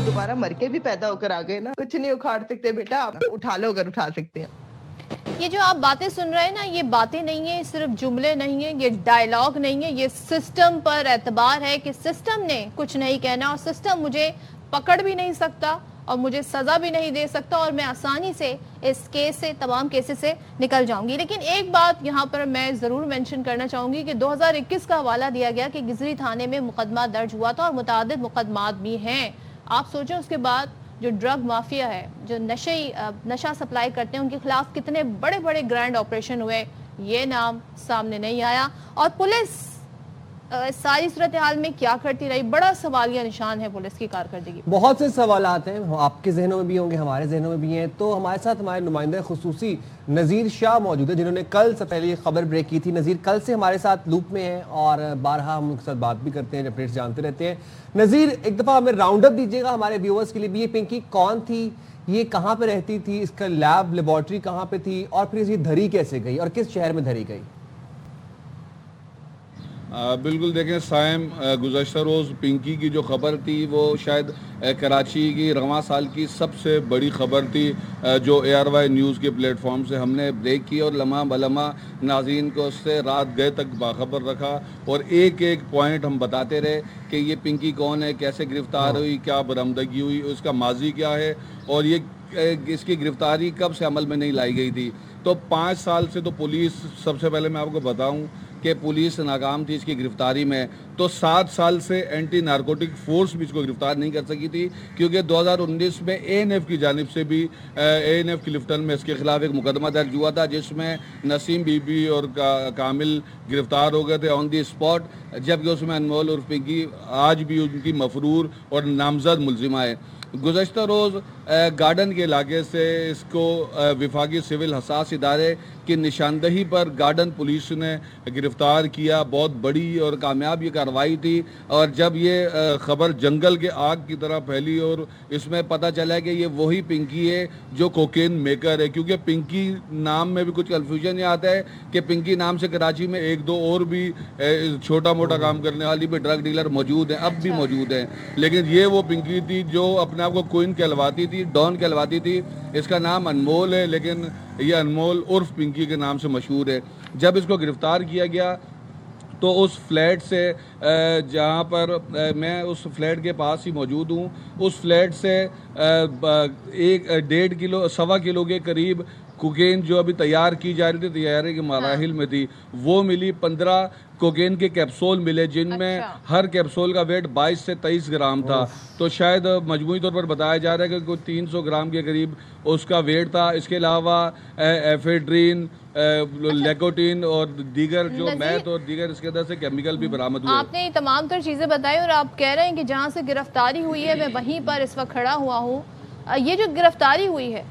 दोबारा मर के भी पैदा होकर आ गए ना, कुछ नहीं उखाड़ सकते बेटा, आप उठा लो अगर उठा सकते हैं। ये जो आप बातें सुन रहे हैं ना, ये बातें नहीं है, सिर्फ जुमले नहीं है, ये डायलॉग नहीं है, ये सिस्टम पर एतबार है कि सिस्टम ने कुछ नहीं कहना और सिस्टम मुझे पकड़ भी नहीं सकता और मुझे सजा भी नहीं दे सकता और मैं आसानी से इस केस से, तमाम केसेस से निकल जाऊंगी। लेकिन एक बात यहाँ पर मैं जरूर मेंशन करना चाहूंगी कि 2021 का हवाला दिया गया कि गिजरी थाने में मुकदमा दर्ज हुआ था और मुतादिद मुकदमात भी हैं। आप सोचें उसके बाद जो ड्रग माफिया है, जो नशा सप्लाई करते हैं, उनके खिलाफ कितने बड़े बड़े ग्रैंड ऑपरेशन हुए, ये नाम सामने नहीं आया। और पुलिस सारी सूरत हाल में क्या करती रही, बड़ा सवालिया निशान है पुलिस की कारकर्दगी। बहुत से सवालात हैं, आपके जहनों में भी होंगे, हमारे जहनों में भी हैं। तो हमारे साथ हमारे नुमाइंदा खुसूसी नज़ीर शाह मौजूद है, जिन्होंने कल से पहले ये खबर ब्रेक की थी। नज़ीर कल से हमारे साथ लूप में हैं और बारहा हम उनके साथ बात भी करते हैं, अपडेट्स जानते रहते हैं। नज़ीर, एक दफ़ा हमें राउंड अप दीजिएगा हमारे व्यूअर्स के लिए भी, ये पिंकी कौन थी, ये कहाँ पे रहती थी, इसका लैब लेबॉर्ट्री कहाँ पे थी और फिर ये धरी कैसे गई और किस शहर में धरी गई? बिल्कुल, देखें साइम, गुज़श्ता रोज़ पिंकी की जो ख़बर थी वो शायद कराची की रवां साल की सबसे बड़ी ख़बर थी, जो ARY न्यूज़ के प्लेटफॉर्म से हमने ब्रेक की और लम्हा बलम्हा नाज़रीन को उससे रात गए तक बाखबर रखा और एक एक पॉइंट हम बताते रहे कि ये पिंकी कौन है, कैसे गिरफ़्तार हुई, क्या बरामदगी हुई, उसका माजी क्या है और ये इसकी गिरफ़्तारी कब से अमल में नहीं लाई गई थी। तो 5 साल से तो पुलिस, सबसे पहले मैं आपको बताऊं कि पुलिस नाकाम थी इसकी गिरफ्तारी में, तो 7 साल से एंटी नारकोटिक फोर्स भी इसको गिरफ्तार नहीं कर सकी थी, क्योंकि 2019 में ANF की जानिब से भी ANF क्लिफ्टन में इसके खिलाफ एक मुकदमा दर्ज हुआ था, जिसमें नसीम बीबी और कामिल गिरफ्तार हो गए थे ऑन दी स्पॉट, जबकि उसमें अनमोल और पिंकी आज भी उनकी मफरूर और नामजद मुलजिमा है। गुज़श्ता रोज़ गार्डन के इलाके से इसको विफाकी सिविल हसास इदारे की निशानदही पर गार्डन पुलिस ने गिरफ़्तार किया। बहुत बड़ी और कामयाब ये कार्रवाई थी और जब ये ख़बर जंगल के आग की तरह फैली और इसमें पता चला कि ये वही पिंकी है जो कोकेन मेकर है, क्योंकि पिंकी नाम में भी कुछ कन्फ्यूजन ये आता है कि पिंकी नाम से कराची में 1-2 और भी छोटा मोटा काम करने वाली भी ड्रग डीलर मौजूद हैं, अब भी मौजूद हैं, लेकिन ये वो पिंकी थी जो अपने आप को क्वीन कहलवाती थी, डॉन कहलवाती थी। इसका नाम अनमोल है, लेकिन ये अनमोल उर्फ पिंकी के नाम से मशहूर है। जब इसको गिरफ़्तार किया गया तो उस फ्लैट से, जहाँ पर मैं उस फ्लैट के पास ही मौजूद हूँ, उस फ्लैट से 1.5 किलो, 1.25 किलो के करीब कोकेन जो अभी तैयार की जा रही थी, तैयारी के मराहिल में थी, वो मिली। 15 कोकेन के कैप्सूल मिले, जिनमें हर कैप्सूल का वेट 22 से 23 ग्राम था। तो शायद मजमूई तौर पर बताया जा रहा है कि कोई 300 ग्राम के करीब उसका वेट था। इसके अलावा एफेड्रीन, लेकोटीन और दीगर जो मैथ और दीगर इसके अंदर से केमिकल भी बरामद हुए। आपने ये तमाम तर चीज़ें बताई और आप कह रहे हैं कि जहाँ से गिरफ्तारी हुई है मैं वहीं पर इस वक्त खड़ा हुआ हूँ। ये जो गिरफ्तारी हुई है,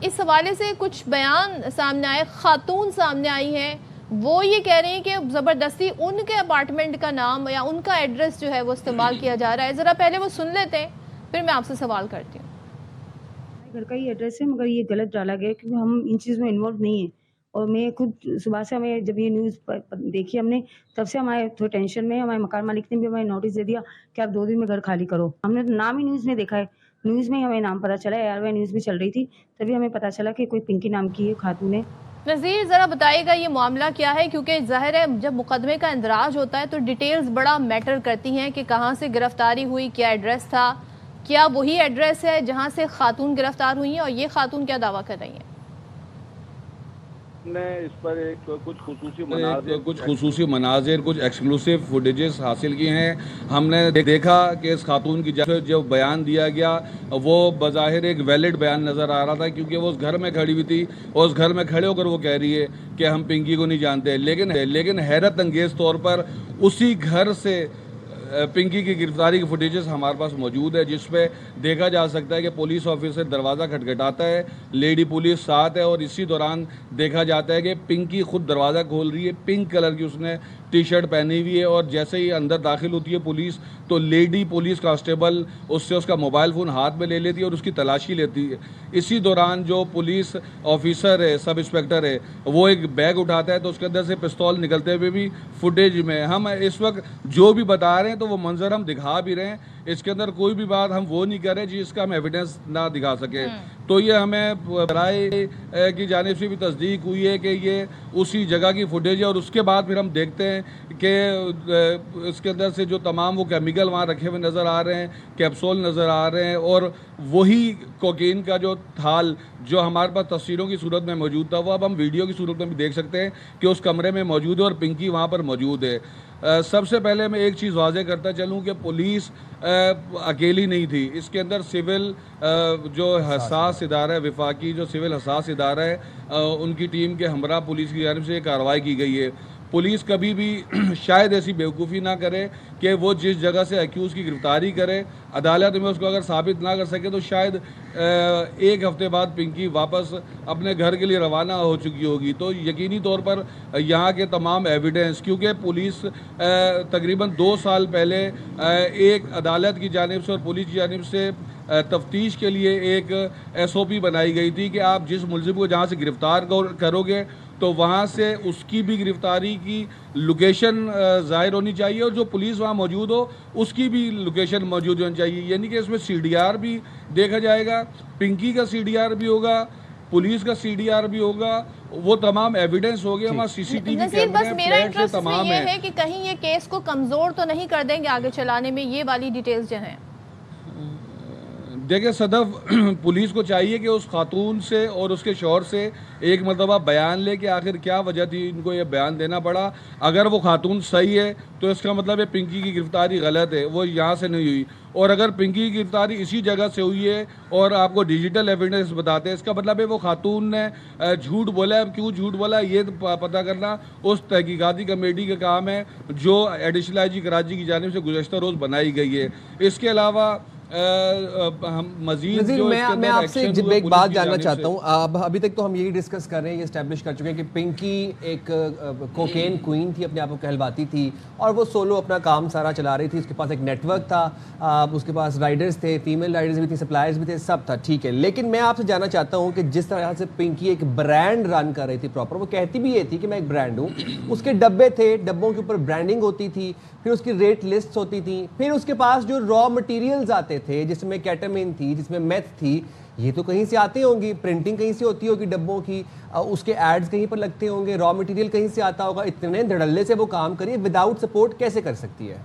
इस हवाले से कुछ बयान सामने आए, खातून सामने आई हैं, वो ये कह रही हैं कि ज़बरदस्ती उनके अपार्टमेंट का नाम या उनका एड्रेस जो है वो इस्तेमाल किया जा रहा है। ज़रा पहले वो सुन लेते हैं, फिर मैं आपसे सवाल करती हूँ। घर का ही एड्रेस है, मगर ये गलत डाला गया क्योंकि हम इन चीज़ में इन्वॉल्व नहीं है। और मैं खुद सुबह से, हमें जब ये न्यूज़ देखी हमने, तब से हमारे थोड़े टेंशन में, हमारे मकान मालिक ने भी हमें नोटिस दे दिया कि आप 2 दिन में घर खाली करो। हमने तो नाम ही न्यूज़ में देखा है, न्यूज़ में ही हमें नाम पता चला, ARY न्यूज़ भी चल रही थी, तभी हमें पता चला कि कोई पिंकी नाम की खातून है। नज़ीर, ज़रा बताइएगा ये मामला क्या है, क्योंकि ज़ाहिर है जब मुकदमे का इंदराज होता है तो डिटेल्स बड़ा मैटर करती हैं कि कहाँ से गिरफ्तारी हुई, क्या एड्रेस था, क्या वही एड्रेस है जहाँ से खातून गिरफ्तार हुई हैं और ये खातून क्या दावा कर रही हैं? ने इस पर कुछ खुसूसी मनाजिर, कुछ एक्सक्लूसिव फुटेजेस हासिल किए हैं। हमने देखा कि इस खातून की जो बयान दिया गया वो बज़ाहिर एक वैलिड बयान नज़र आ रहा था, क्योंकि वो उस घर में खड़ी हुई थी और उस घर में खड़े होकर वो कह रही है कि हम पिंकी को नहीं जानते। लेकिन हैरत अंगेज़ तौर पर उसी घर से पिंकी की गिरफ्तारी की फुटेजेस हमारे पास मौजूद है, जिसपे देखा जा सकता है कि पुलिस ऑफिसर दरवाज़ा खटखटाता है, लेडी पुलिस साथ है और इसी दौरान देखा जाता है कि पिंकी खुद दरवाज़ा खोल रही है। पिंक कलर की उसने टी-शर्ट पहनी हुई है और जैसे ही अंदर दाखिल होती है पुलिस, तो लेडी पुलिस कांस्टेबल उससे उसका मोबाइल फ़ोन हाथ में ले लेती है और उसकी तलाशी लेती है। इसी दौरान जो पुलिस ऑफिसर है, सब इंस्पेक्टर है, वो एक बैग उठाता है तो उसके अंदर से पिस्तौल निकलते हुए भी फुटेज में हम इस वक्त जो भी बता रहे हैं तो वो मंजर हम दिखा भी रहे हैं اس کے اندر کوئی بھی بات ہم وہ نہیں کریں جس کا ہم ایویڈنس نہ دکھا سکیں. تو یہ ہمیں برائے کی جانب سے بھی تصدیق ہوئی ہے کہ یہ اسی جگہ کی فوٹیج ہے, اور اس کے بعد پھر ہم دیکھتے ہیں کہ اس کے اندر سے جو تمام وہ کیمیکل وہاں رکھے ہوئے نظر آ رہے ہیں, کیپسول نظر آ رہے ہیں, اور وہی کوکین کا جو تھال جو ہمارے پاس تصویروں کی صورت میں موجود تھا وہ اب ہم ویڈیو کی صورت میں بھی دیکھ سکتے ہیں کہ اس کمرے میں موجود ہے اور پنکی وہاں پر موجود ہے. سب سے پہلے میں ایک چیز واضح کرتا چلوں کہ پولیس اکیلی نہیں تھی, اس کے اندر سول جو حساس ادارہ ہے, وفاقی جو سول حساس ادارہ ہے, ان کی ٹیم کے ہمراہ پولیس کی جانب سے یہ کارروائی کی گئی ہے. پولیس کبھی بھی شاید ایسی بیوقوفی نہ کرے کہ وہ جس جگہ سے ایکیوز کی گرفتاری کرے, عدالت میں اس کو اگر ثابت نہ کر سکے تو شاید ایک ہفتے بعد پنکی واپس اپنے گھر کے لیے روانہ ہو چکی ہوگی. تو یقینی طور پر یہاں کے تمام ایویڈنس, کیونکہ پولیس تقریباً 2 سال پہلے ایک عدالت کی جانب سے اور پولیس کی جانب سے تفتیش کے لیے ایک SOP بنائی گئی تھی کہ آپ جس ملزم کو جہاں سے گرفتار کرو گے تو وہاں سے اس کی بھی گرفتاری کی لوکیشن ظاہر ہونی چاہیے, اور جو پولیس وہاں موجود ہو اس کی بھی لوکیشن موجود ہونی چاہیے. یعنی کہ اس میں CDR بھی دیکھا جائے گا, پنکی کا CDR بھی ہوگا, پولیس کا CDR بھی ہوگا, وہ تمام ایویڈنس ہو گیا, وہاں CCTV بس میرا انٹرسٹ یہ ہے کہ کہیں یہ کیس کو کمزور تو نہیں کر دیں گے آگے چلانے میں, یہ والی ڈیٹیلز جو ہیں. دیکھیں صدف, پولیس کو چاہیے کہ اس خاتون سے اور اس کے شوہر سے ایک مرتبہ بیان لے کہ آخر کیا وجہ تھی ان کو یہ بیان دینا پڑا. اگر وہ خاتون صحیح ہے تو اس کا مطلب ہے پنکی کی گرفتاری غلط ہے, وہ یہاں سے نہیں ہوئی, اور اگر پنکی کی گرفتاری اسی جگہ سے ہوئی ہے اور آپ کو ڈیجیٹل ایویڈنس بتاتے ہیں, اس کا مطلب ہے وہ خاتون نے جھوٹ بولا ہے. کیوں جھوٹ بولا یہ پتہ کرنا اس تحقیقاتی کمیٹی کا کام ہے جو ایڈیشنل IG کراچی کی جانب سے گزشتہ روز بنائی گئی ہے. اس کے علاوہ مزید میں آپ سے ایک بات جاننا چاہتا ہوں. ابھی تک تو ہم یہی ڈسکس کر رہے ہیں, یہ اسٹیبلش کر چکے ہیں کہ پنکی ایک کوکین کوئین تھی, اپنے آپ کو کہلواتی تھی, اور وہ سولو اپنا کام سارا چلا رہی تھی. اس کے پاس ایک نیٹ ورک تھا, اس کے پاس رائڈرز تھے, فیمیل رائڈرز بھی تھے, سپلائرز بھی تھے, سب تھا, ٹھیک ہے. لیکن میں آپ سے جاننا چاہتا ہوں کہ جس طرح سے پنکی ایک برانڈ رن کر رہی تھی پراپر, وہ کہتی بھی یہ تھی کہ میں ایک برانڈ ہوں, اس کے ڈبے تھے, ڈبوں کے اوپر برانڈنگ ہوتی تھی, پھر اس کی ریٹ لسٹ ہوتی تھیں, پھر اس کے پاس جو را مٹیریلز آتے تھے جس میں کیٹامین تھی, جس میں میتھ تھی, یہ تو کہیں سے آتے ہوں گی, پرنٹنگ کہیں سے ہوتی ہوگی ڈبوں کی, اس کے ایڈز کہیں پر لگتے ہوں گے, را مٹیریل کہیں سے آتا ہوگا. اتنے دھڑلے سے وہ کام کریے وداؤٹ سپورٹ کیسے کر سکتی ہے؟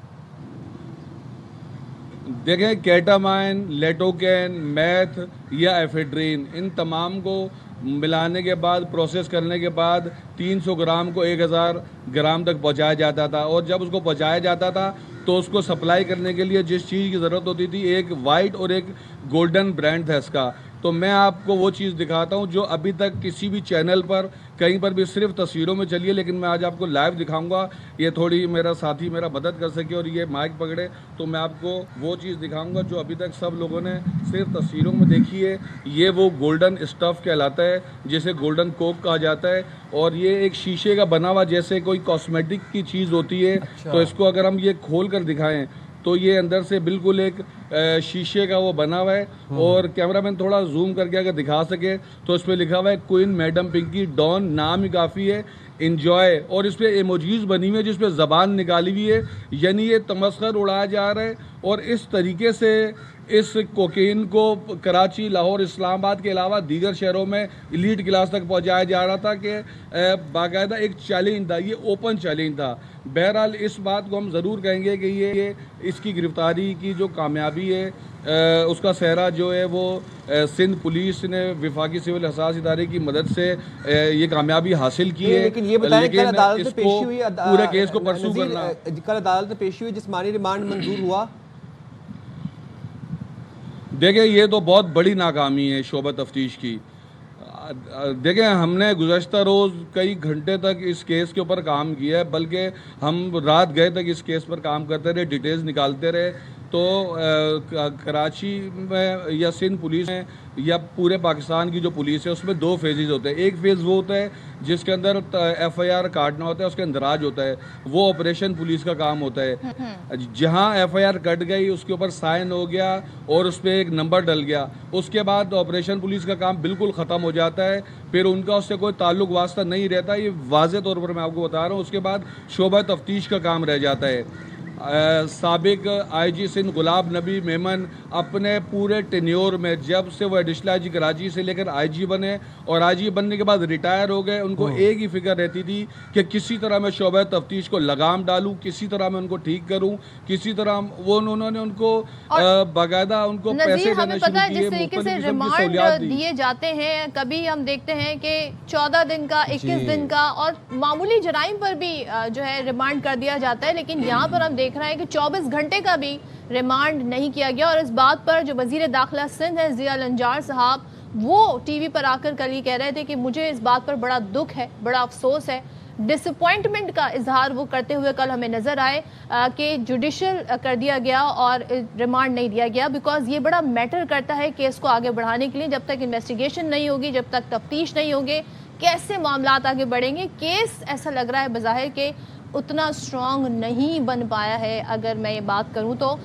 دیکھیں کیٹامائن, لیٹوکین, میتھ یا ایفیڈرین, ان تمام کو ملانے کے بعد پروسیس کرنے کے بعد 300 گرام کو 1000 گرام تک پہنچایا جاتا تھا, اور جب اس کو پہنچایا جاتا تھا تو اس کو سپلائی کرنے کے لیے جس چیز کی ضرورت ہوتی تھی ایک وائٹ اور ایک گولڈن برانڈ تھا اس کا. تو میں آپ کو وہ چیز دکھاتا ہوں جو ابھی تک کسی بھی چینل پر کہیں پر بھی صرف تصویروں میں چلی ہے, لیکن میں آج آپ کو لائیو دکھاؤں گا. یہ تھوڑی میرا ساتھی میرا مدد کر سکے اور یہ مائک پکڑے تو میں آپ کو وہ چیز دکھاؤں گا جو ابھی تک سب لوگوں نے صرف تصویروں میں دیکھی ہے. یہ وہ گولڈن اسٹف کہلاتا ہے جسے گولڈن کوک کہا جاتا ہے, اور یہ ایک شیشے کا بنا ہوا جیسے کوئی کاسمیٹک کی چیز ہوتی ہے. تو اس کو اگر ہم یہ کھول کر دکھائیں تو یہ اندر سے بالکل ایک شیشے کا وہ بنا ہوا ہے, اور کیمرہ مین تھوڑا زوم کر کے اگر دکھا سکے تو اس پہ لکھا ہوا ہے کوئن میڈم پنکی ڈان, نام ہی کافی ہے, انجوائے, اور اس پہ ایموجیز بنی ہوئی ہے جس پہ زبان نکالی ہوئی ہے. یعنی یہ تمسخر اڑایا جا رہا ہے, اور اس طریقے سے اس کوکین کو کراچی, لاہور, اسلام آباد کے علاوہ دیگر شہروں میں ایلیٹ کلاس تک پہنچایا جا رہا تھا کہ باقاعدہ ایک چیلنج تھا, یہ اوپن چیلنج تھا. بہرحال اس بات کو ہم ضرور کہیں گے کہ یہ اس کی گرفتاری کی جو کامیابی ہے اس کا سہرا جو ہے وہ سندھ پولیس نے وفاقی سول حساس ادارے کی مدد سے یہ کامیابی حاصل کی ہے. لیکن یہ بتائیں کل عدالت میں پیشی ہوئی, پورے کیس کو پرسو کرنا, کل عدالت میں پیشی ہوئی, جسمانی ریمانڈ منظور ہوا. دیکھیں یہ تو بہت بڑی ناکامی ہے شعبہ تفتیش کی. دیکھیں ہم نے گزشتہ روز کئی گھنٹے تک اس کیس کے اوپر کام کیا ہے, بلکہ ہم رات گئے تک اس کیس پر کام کرتے رہے, ڈیٹیلز نکالتے رہے. تو کراچی میں یا سندھ پولیس میں یا پورے پاکستان کی جو پولیس ہے اس میں 2 فیزز ہوتے ہیں. ایک فیز وہ ہوتا ہے جس کے اندر FIR کاٹنا ہوتا ہے, اس کے اندراج ہوتا ہے, وہ آپریشن پولیس کا کام ہوتا ہے. جہاں FIR کٹ گئی اس کے اوپر سائن ہو گیا اور اس پہ ایک نمبر ڈل گیا, اس کے بعد آپریشن پولیس کا کام بالکل ختم ہو جاتا ہے, پھر ان کا اس سے کوئی تعلق واسطہ نہیں رہتا. یہ واضح طور پر میں آپ کو بتا رہا ہوں. اس کے بعد شعبہ تفتیش کا کام رہ جاتا ہے. साबिक IG सिंध गुलाब नबी मेमन अपने पूरे टेन्योर में जब से वो एडिशनल IG कराची से लेकर IG बने और IG बनने के बाद रिटायर हो गए, उनको एक ही फिक्र रहती थी कि किसी तरह मैं शोबे तफ्तीश को लगाम डालूं, किसी तरह मैं उनको ठीक करूं, किसी तरह वो उन्होंने उनको बाकायदा उनको पैसे देना शुरू किए, जिस तरीके से रिमांड दिए जाते हैं, कभी हम देखते हैं कि 14 दिन का, 21 दिन का, और मामूली जराइम पर भी जो है रिमांड कर दिया जाता है, लेकिन यहाँ पर हम देख रहे हैं कि 24 घंटे का भी रिमांड नहीं किया गया। और इस बात पर जो वजीर दाखिला सिंध है ज़िया लंजार साहब, वो टीवी पर आकर कल ही कह रहे थे कि मुझे इस बात पर बड़ा दुख है, बड़ा अफसोस है, डिसअपॉइंटमेंट का इजहार वो करते हुए कल हमें नजर आए कि जुडिशल कर दिया गया और रिमांड नहीं दिया गया, बिकॉज ये बड़ा मैटर करता है केस को आगे बढ़ाने के लिए। जब तक इन्वेस्टिगेशन नहीं होगी, जब तक तफ्तीश नहीं होंगे, कैसे मामलात आगे बढ़ेंगे। केस ऐसा लग रहा है बज़ाहिर के उतना स्ट्रॉन्ग नहीं बन पाया है, अगर मैं ये बात करूं तो।